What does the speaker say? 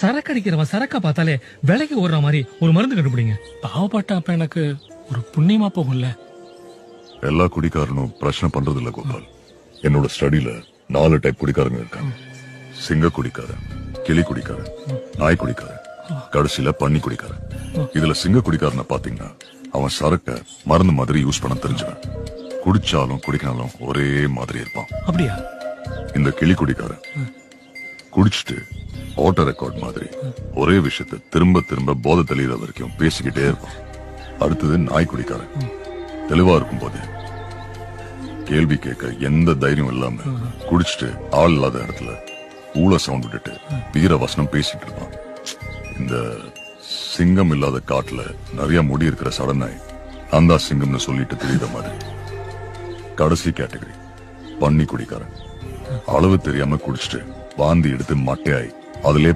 சரக்கு அடிக்கிறவன் சரக்கா பார்த்தாலே விலைக்கு ஓடுற மாதிரி ஒரு மருந்து கண்டுபிடிங்க. பாவப்பட்ட அப்ப எனக்கு ஒரு புண்ணியமா போகும்ல. எல்லா குடிக்காரனும் பிரச்சனை பண்றது இல்ல கோபால். என்னோட ஸ்டடியில 4 டைப் குடிக்காரங்க இருக்காங்க. சிங்க குடிக்காரன், கிளி குடிக்காரன், நாய் குடிக்காரன், கடைசியில பன்னி குடிக்காரன். இதுல சிங்க குடிக்காரனை பாத்தீங்கன்னா அவன் சரக்க மருந்து மாதிரி யூஸ் பண்ண தெரிஞ்சவன். குடிச்சாலும் குடிக்கனாலும் ஒரே மாதிரி இருப்பான். அப்படியா? இந்த கிளி குடிக்காரன் குடிச்சிட்டு ஆட்டோ ரெக்கார்ட் மாதிரி ஒரே விஷயத்த திரும்ப திரும்ப போதை தெளிகிற வரைக்கும் பேசிக்கிட்டே இருப்பான். அடுத்தது நாய் குடிக்காரன் தெளிவா இருக்கும் போது கேள்வி கேட்க எந்த தைரியம் இல்லாம குடிச்சிட்டு ஆள் இல்லாத இடத்துல ஊழ சவுண்ட் விட்டுட்டு வீர வசனம் பேசிட்டு இருப்பான். இந்த சிங்கம் இல்லாத காட்டுல நிறைய முடி இருக்கிற சடனாய் அந்த சிங்கம்னு சொல்லிட்டு தெரியுற மாதிரி. கடைசி கேட்டகரி பன்னி குடிக்காரன் அளவு தெரியாம குடிச்சிட்டு வாந்தி எடுத்து மட்டையாய் அதிலே